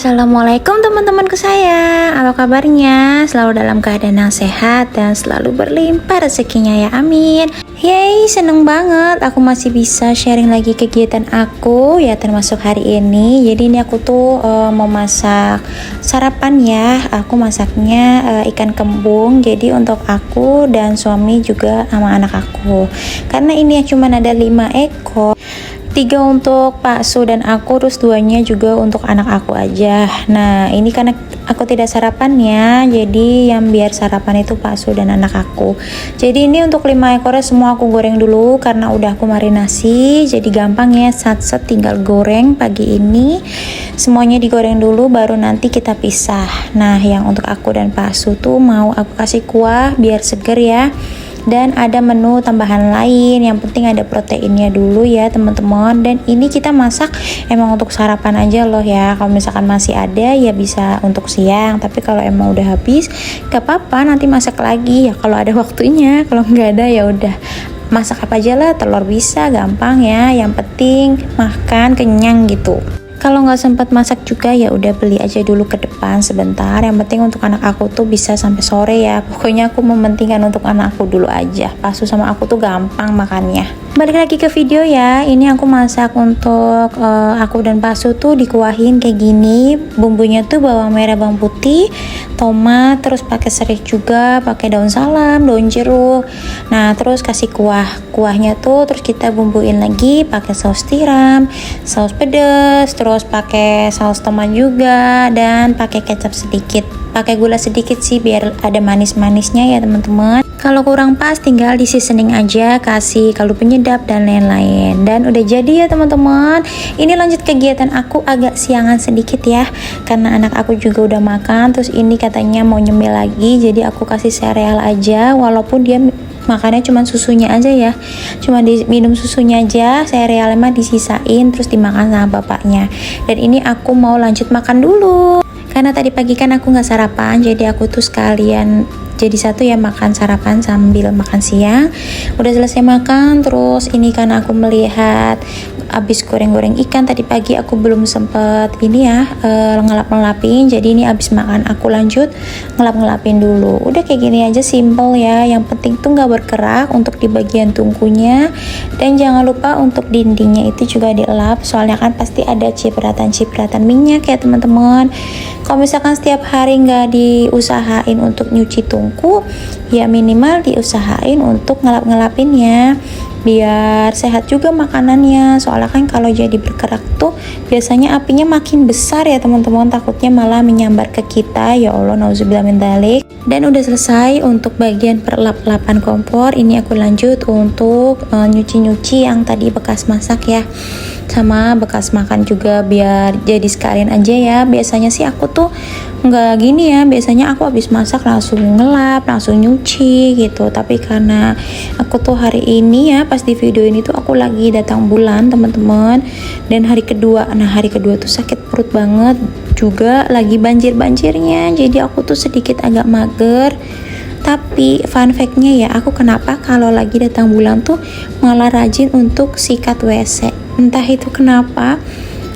Assalamualaikum teman-temanku sayang. Apa kabarnya? Selalu dalam keadaan yang sehat dan selalu berlimpah rezekinya ya, amin. Yeay, seneng banget aku masih bisa sharing lagi kegiatan aku ya, termasuk hari ini. Jadi ini aku tuh mau masak sarapan ya. Aku masaknya ikan kembung. Jadi untuk aku dan suami juga sama anak aku. Karena ini cuma ada 5 ekor. 3 untuk Pak Su dan aku, terus 2-nya juga untuk anak aku aja. Nah ini karena aku tidak sarapan ya, jadi yang biar sarapan itu Pak Su dan anak aku. Jadi ini untuk 5 ekornya semua aku goreng dulu karena udah aku marinasi, jadi gampang ya, sat-set tinggal goreng pagi ini. Semuanya digoreng dulu baru nanti kita pisah. Nah yang untuk aku dan Pak Su tuh mau aku kasih kuah biar seger ya. Dan ada menu tambahan lain, yang penting ada proteinnya dulu ya teman-teman. Dan ini kita masak emang untuk sarapan aja loh ya. Kalau misalkan masih ada ya bisa untuk siang, tapi kalau emang udah habis gak apa-apa, nanti masak lagi ya kalau ada waktunya. Kalau nggak ada ya udah masak apa aja lah, telur bisa, gampang ya, yang penting makan kenyang gitu. Kalau nggak sempat masak juga ya udah beli aja dulu ke depan sebentar. Yang penting untuk anak aku tuh bisa sampai sore ya. Pokoknya aku mementingkan untuk anak aku dulu aja. Pasu sama aku tuh gampang makannya. Balik lagi ke video ya. Ini aku masak untuk aku dan Pasu tuh dikuahin kayak gini. Bumbunya tuh bawang merah, bawang putih, tomat, terus pakai serai juga, pakai daun salam, daun jeruk. Nah terus kasih kuahnya tuh, terus kita bumbuin lagi pakai saus tiram, saus pedas, terus pakai saus tomat juga, dan pakai kecap sedikit, pakai gula sedikit sih biar ada manis-manisnya ya teman-teman. Kalau kurang pas tinggal di seasoning aja, kasih kaldu penyedap dan lain-lain. Dan udah jadi ya teman-teman. Ini lanjut kegiatan aku agak siangan sedikit ya, karena anak aku juga udah makan. Terus ini katanya mau nyemil lagi, jadi aku kasih sereal aja, walaupun dia makannya cuma susunya aja ya, cuma diminum susunya aja, serealnya mah disisain terus dimakan sama bapaknya. Dan ini aku mau lanjut makan dulu karena tadi pagi kan aku nggak sarapan, jadi aku tuh sekalian jadi satu ya, makan sarapan sambil makan siang. Udah selesai makan, terus ini kan aku melihat abis goreng-goreng ikan tadi pagi, aku belum sempet ini ya ngelap-ngelapin. Jadi ini abis makan aku lanjut ngelap-ngelapin dulu. Udah kayak gini aja, simple ya. Yang penting tuh nggak bergerak untuk di bagian tungkunya, dan jangan lupa untuk dindingnya itu juga dilap, soalnya kan pasti ada cipratan-cipratan minyak ya teman-teman. Kalau misalkan setiap hari nggak diusahain untuk nyuci tungku, ya minimal diusahain untuk ngelap-ngelapinnya biar sehat juga makanannya. Soalnya kan kalau jadi bergerak tuh biasanya apinya makin besar ya teman-teman, takutnya malah menyambar ke kita. Ya Allah, nauzubillah min dzalik. Dan udah selesai untuk bagian perlap-lapan kompor. Ini aku lanjut untuk nyuci-nyuci yang tadi bekas masak ya, sama bekas makan juga, biar jadi sekalian aja ya. Biasanya sih aku tuh nggak gini ya, biasanya aku habis masak langsung ngelap, langsung nyuci gitu. Tapi karena aku tuh hari ini ya, pas di video ini tuh aku lagi datang bulan teman-teman, dan hari kedua tuh sakit perut banget juga, lagi banjir-banjirnya, jadi aku tuh sedikit agak mager. Tapi fun fact-nya ya, aku kenapa kalau lagi datang bulan tuh malah rajin untuk sikat WC. Entah itu kenapa,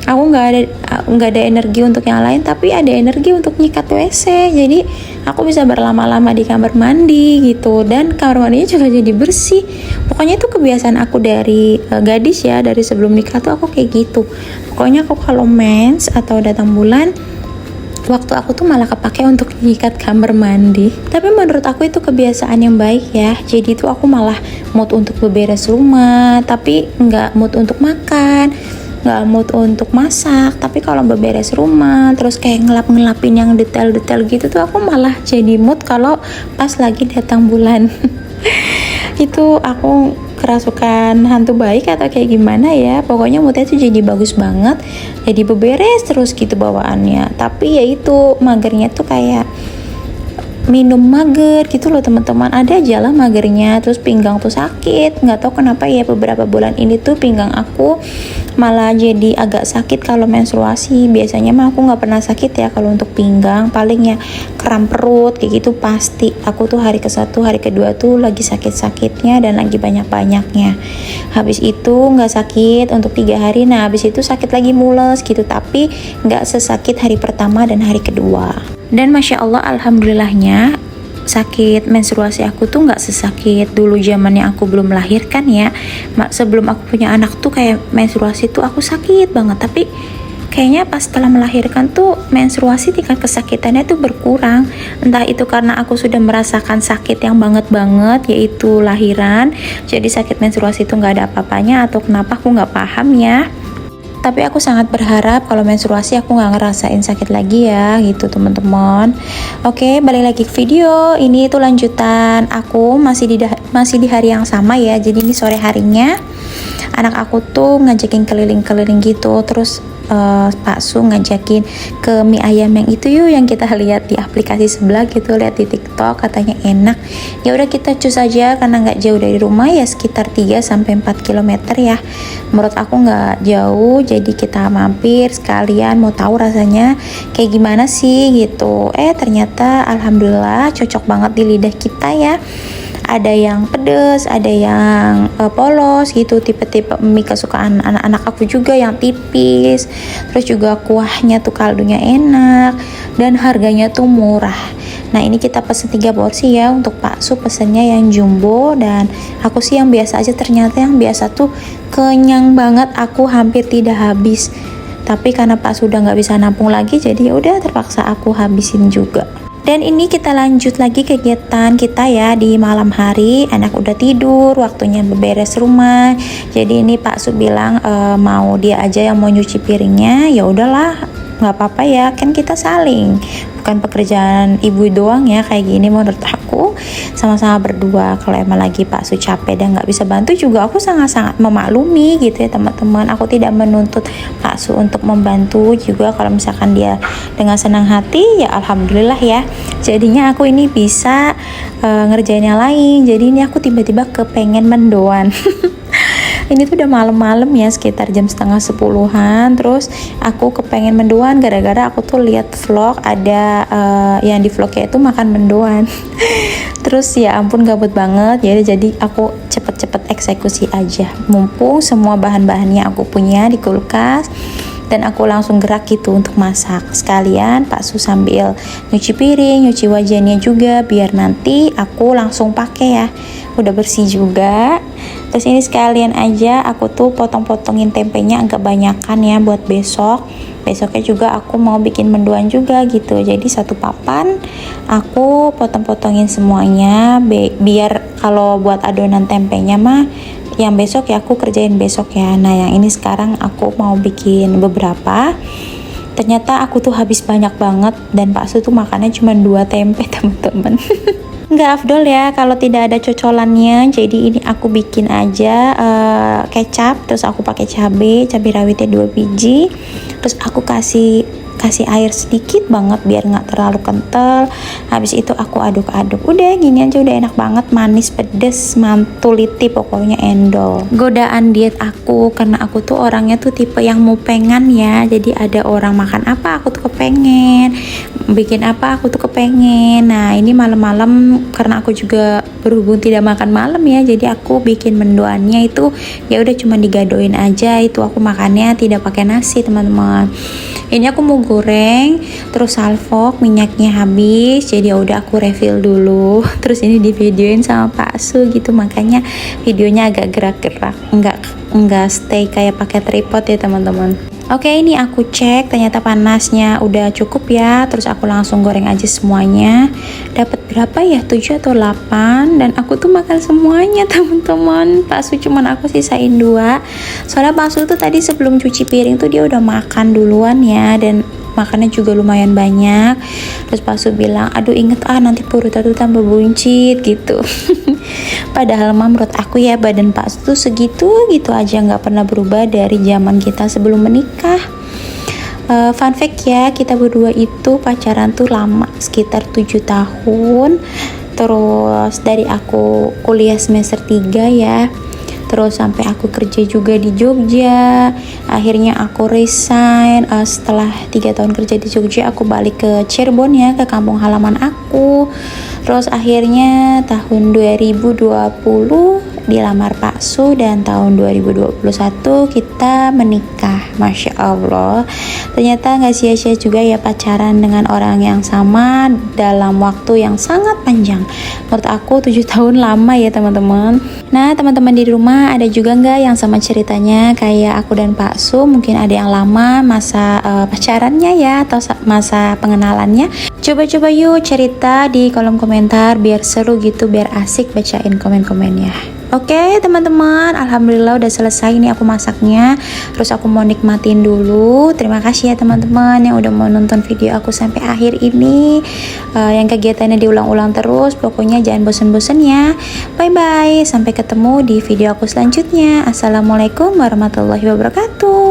aku nggak ada energi untuk yang lain, tapi ada energi untuk nyikat WC. Jadi aku bisa berlama-lama di kamar mandi gitu, dan kamar mandinya juga jadi bersih. Pokoknya itu kebiasaan aku dari gadis ya, dari sebelum nikah tuh aku kayak gitu. Pokoknya aku kalau mens atau datang bulan, waktu aku tuh malah kepake untuk nyikat kamar mandi. Tapi menurut aku itu kebiasaan yang baik ya. Jadi tuh aku malah mood untuk beberes rumah, tapi nggak mood untuk makan, nggak mood untuk masak. Tapi kalau beberes rumah terus kayak ngelap-ngelapin yang detail-detail gitu tuh aku malah jadi mood kalau pas lagi datang bulan. Itu aku kerasukan hantu baik atau kayak gimana ya, pokoknya moodnya tuh jadi bagus banget, jadi beberes terus gitu bawaannya. Tapi ya itu magernya tuh kayak minum mager gitu loh teman-teman, ada aja lah magernya. Terus pinggang tuh sakit, nggak tahu kenapa ya, beberapa bulan ini tuh pinggang aku malah jadi agak sakit kalau menstruasi. Biasanya mah aku nggak pernah sakit ya kalau untuk pinggang, paling ya kram perut kayak gitu pasti. Aku tuh hari ke-1, hari kedua tuh lagi sakit-sakitnya dan lagi banyak-banyaknya. Habis itu nggak sakit untuk 3 hari, nah habis itu sakit lagi mules gitu, tapi nggak sesakit hari pertama dan hari kedua. Dan masya Allah, alhamdulillahnya sakit menstruasi aku tuh nggak sesakit dulu zamannya aku belum melahirkan ya. Sebelum aku punya anak tuh kayak menstruasi tuh aku sakit banget, tapi kayaknya pas setelah melahirkan tuh menstruasi tingkat kesakitannya tuh berkurang. Entah itu karena aku sudah merasakan sakit yang banget yaitu lahiran, jadi sakit menstruasi itu nggak ada apa-apanya, atau kenapa aku nggak paham ya. Tapi aku sangat berharap kalau menstruasi aku nggak ngerasain sakit lagi ya gitu teman-teman. Oke, balik lagi ke video. Ini tuh lanjutan aku masih di hari yang sama ya. Jadi ini sore harinya anak aku tuh ngajakin keliling-keliling gitu. Terus Pak Su ngajakin ke mie ayam yang itu yuk, yang kita lihat di aplikasi sebelah gitu, lihat di TikTok katanya enak. Ya udah kita cus aja karena nggak jauh dari rumah ya, sekitar 3-4 km ya. Menurut aku nggak jauh, jadi kita mampir sekalian mau tahu rasanya kayak gimana sih gitu. Ternyata alhamdulillah cocok banget di lidah kita ya. Ada yang pedes, ada yang polos gitu, tipe-tipe mie kesukaan anak-anak aku juga yang tipis. Terus juga kuahnya tuh kaldunya enak dan harganya tuh murah. Nah ini kita pesen 3 porsi ya, untuk Pak Su pesennya yang jumbo dan aku sih yang biasa aja. Ternyata yang biasa tuh kenyang banget, aku hampir tidak habis. Tapi karena Pak Su udah nggak bisa nampung lagi, jadi ya udah terpaksa aku habisin juga. Dan ini kita lanjut lagi kegiatan kita ya di malam hari. Anak udah tidur, waktunya beberes rumah. Jadi ini Pak Su bilang mau dia aja yang mau nyuci piringnya. Ya udahlah, nggak apa-apa ya, kan kita saling, bukan pekerjaan ibu doang ya kayak gini. Menurut aku sama-sama berdua. Kalau emang lagi Pak Su capek dan nggak bisa bantu juga, aku sangat-sangat memaklumi gitu ya teman-teman. Aku tidak menuntut Pak Su untuk membantu juga. Kalau misalkan dia dengan senang hati ya alhamdulillah ya. Jadinya aku ini bisa ngerjain yang lain. Jadi ini aku tiba-tiba kepengen mendoan. Ini tuh udah malam-malam ya, sekitar jam setengah 10-an. Terus aku kepengen mendoan gara-gara aku tuh lihat vlog, ada yang di vlognya itu makan mendoan. Terus ya ampun gabut banget ya, jadi aku cepet-cepet eksekusi aja. Mumpung semua bahan-bahannya aku punya di kulkas, dan aku langsung gerak gitu untuk masak. Sekalian Pak Su sambil nyuci piring, nyuci wajannya juga, biar nanti aku langsung pakai ya. Udah bersih juga. Terus ini sekalian aja aku tuh potong-potongin tempenya agak banyakan ya buat besok. Besoknya juga aku mau bikin mendoan juga gitu. Jadi satu papan aku potong-potongin semuanya, biar kalau buat adonan tempenya mah yang besok ya aku kerjain besok ya. Nah yang ini sekarang aku mau bikin beberapa. Ternyata aku tuh habis banyak banget, dan Pak Su tuh makannya cuma 2 tempe teman-teman. Nggak afdol ya kalau tidak ada cocolannya. Jadi ini aku bikin aja kecap, terus aku pakai cabai rawitnya 2 biji, terus aku kasih air sedikit banget biar nggak terlalu kental. Habis itu aku aduk-aduk, udah gini aja udah enak banget, manis pedes mantuliti, pokoknya endol. Godaan diet aku, karena aku tuh orangnya tuh tipe yang mau pengen ya. Jadi ada orang makan apa aku tuh kepengen, bikin apa aku tuh kepengen. Nah ini malam-malam karena aku juga berhubung tidak makan malam ya, jadi aku bikin mendoannya itu ya udah cuma digadoin aja. Itu aku makannya tidak pakai nasi teman-teman. Ini aku mau goreng, terus salvok, minyaknya habis, jadi ya udah aku refill dulu. Terus ini di videoin sama Pak Su gitu, makanya videonya agak gerak-gerak, enggak stay kayak pakai tripod ya teman-teman. Oke, ini aku cek ternyata panasnya udah cukup ya. Terus aku langsung goreng aja semuanya. Dapat berapa ya? 7 atau 8, dan aku tuh makan semuanya teman-teman. Pak Su cuman aku sisain 2. Soalnya Pak Su tuh tadi sebelum cuci piring tuh dia udah makan duluan ya, dan makannya juga lumayan banyak. Terus Pak Su bilang, aduh inget nanti perut tuh tambah buncit gitu. Padahal menurut aku ya badan Pak Su tuh segitu aja, nggak pernah berubah dari zaman kita sebelum menikah. Fun fact ya, kita berdua itu pacaran tuh lama, sekitar 7 tahun. Terus dari aku kuliah semester 3 ya, terus sampai aku kerja juga di Jogja. Akhirnya aku resign. Setelah 3 tahun kerja di Jogja, aku balik ke Cirebon ya, ke kampung halaman aku. Terus akhirnya tahun 2020 dilamar Pak Su, dan tahun 2021 kita menikah. Masya Allah, ternyata gak sia-sia juga ya pacaran dengan orang yang sama dalam waktu yang sangat panjang. Menurut aku 7 tahun lama ya teman-teman. Nah teman-teman di rumah ada juga nggak yang sama ceritanya kayak aku dan Pak Su? Mungkin ada yang lama masa pacarannya ya, atau masa pengenalannya. Coba-coba yuk cerita di kolom komentar biar seru gitu, biar asik bacain komen-komennya. Oke teman-teman, alhamdulillah udah selesai nih aku masaknya. Terus aku mau nikmatin dulu. Terima kasih ya teman-teman yang udah mau nonton video aku sampai akhir ini. Yang kegiatannya diulang-ulang terus, pokoknya jangan bosen-bosen ya. Bye bye, sampai ketemu di video aku selanjutnya. Assalamualaikum warahmatullahi wabarakatuh.